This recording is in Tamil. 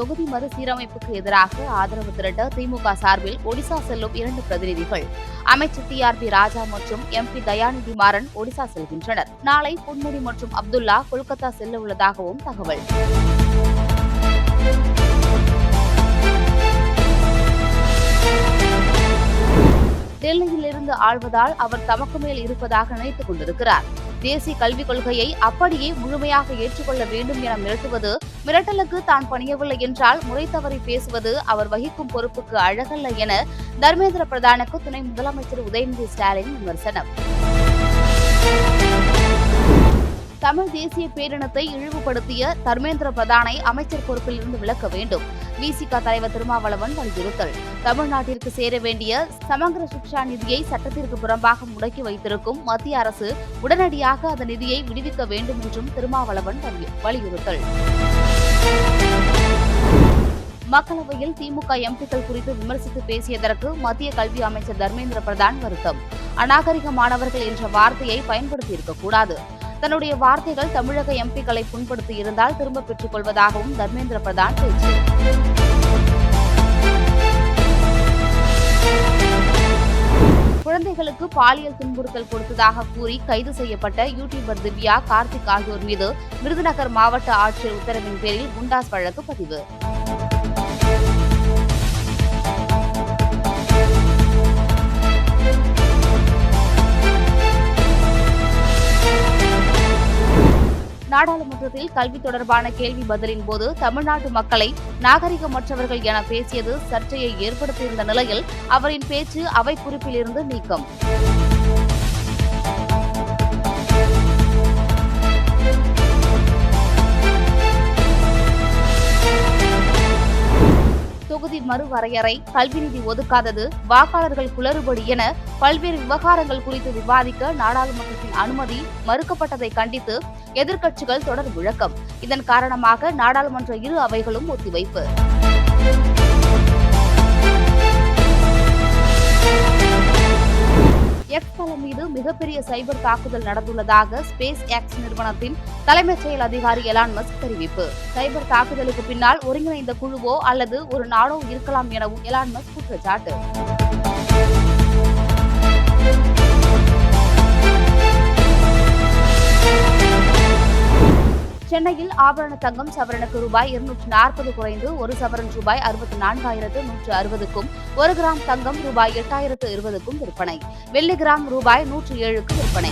தொகுதி மறுசீரமைப்புக்கு எதிராக ஆதரவு திரட்ட திமுக சார்பில் ஒடிசா செல்லும் 2 பிரதிநிதிகள். அமைச்சர் TRP ராஜா மற்றும் MP தயாநிதி மாறன் ஒடிசா செல்கின்றனர். நாளை பொன்முடி மற்றும் அப்துல்லா கொல்கத்தா செல்ல உள்ளதாகவும் தகவல். டெல்லியில் இருந்து ஆள்வதால் அவர் தமக்கு மேல் இருப்பதாக நினைத்துக் கொண்டிருக்கிறார். தேசிய கல்விக் கொள்கையை அப்படியே முழுமையாக ஏற்றுக்கொள்ள வேண்டும் என மிரட்டுவது, மிரட்டலுக்கு தான் பணியவில்லை என்றால் முறை தவறி பேசுவது அவர் வகிக்கும் பொறுப்புக்கு அழகல்ல என தர்மேந்திர பிரதானுக்கு துணை முதலமைச்சர் உதயநிதி ஸ்டாலின் விமர்சனம். தமிழ் தேசிய பேரினத்தை இழிவுபடுத்திய தர்மேந்திர பிரதானை அமைச்சர் பொறுப்பில் இருந்து விலக்க வேண்டும். விசிக தலைவர் திருமாவளவன் வலியுறுத்தல். தமிழ்நாட்டிற்கு சேர வேண்டிய சமங்கிர சிக்ஷா நிதியை சட்டத்திற்கு புறம்பாக முடக்கி வைத்திருக்கும் மத்திய அரசு உடனடியாக அந்த நிதியை விடுவிக்க வேண்டும் என்றும் திருமாவளவன் வலியுறுத்தல். மக்களவையில் திமுக எம்பிக்கள் குறித்து விமர்சித்து பேசியதற்கு மத்திய கல்வி அமைச்சர் தர்மேந்திர பிரதான் வருத்தம். அநாகரிக மாணவர்கள் என்ற வார்த்தையை பயன்படுத்தியிருக்கக்கூடாது. தன்னுடைய வார்த்தைகள் தமிழக எம்பிக்களை புண்படுத்தி இருந்தால் திரும்ப பெற்றுக் கொள்வதாகவும் தர்மேந்திர பிரதான் பேச்சு. குழந்தைகளுக்கு பாலியல் துன்புறுத்தல் கொடுத்ததாக கூறி கைது செய்யப்பட்ட யூடியூபர் திவ்யா, கார்த்திக் ஆகியோர் மீது விருதுநகர் மாவட்ட ஆட்சியர் உத்தரவின் பேரில் குண்டாஸ் வழக்கு பதிவு. நாடாளுமன்றத்தில் கல்வி தொடர்பான கேள்வி பதிலின் போது தமிழ்நாட்டு மக்களை நாகரிகமற்றவர்கள் என பேசியது சர்ச்சையை ஏற்படுத்தியிருந்த நிலையில் அவரின் பேச்சு அவை குறிப்பிலிருந்து நீக்கம். தொகுதி மறுவரையறை, கல்வி நிதி ஒதுக்காதது, வாக்காளர்கள் குளறுபடி என பல்வேறு விவகாரங்கள் குறித்து விவாதிக்க நாடாளுமன்றத்தின் அனுமதி மறுக்கப்பட்டதை கண்டித்து எதிர்க்கட்சிகள் தொடர் முழக்கம். இதன் காரணமாக நாடாளுமன்ற இரு அவைகளும் ஒத்திவைப்பு. எக்ஸ் தளம் மீது மிகப்பெரிய சைபர் தாக்குதல் நடந்துள்ளதாக ஸ்பேஸ் எக்ஸ் நிறுவனத்தின் தலைமைச் செயல் அதிகாரி எலான் மஸ்க் தெரிவிப்பு. சைபர் தாக்குதலுக்கு பின்னால் ஒருங்கிணைந்த குழுவோ அல்லது ஒரு நாடோ இருக்கலாம் எனவும் எலான் மஸ்க் குற்றச்சாட்டு. சென்னையில் ஆபரண தங்கம் சவரனுக்கு ரூபாய் 240 குறைந்து ஒரு சவரன் ரூபாய் 64,160க்கும், 1 கிராம் தங்கம் ரூபாய் 8,020க்கும் விற்பனை. வெள்ளி கிராம் ரூபாய் 107க்கு விற்பனை.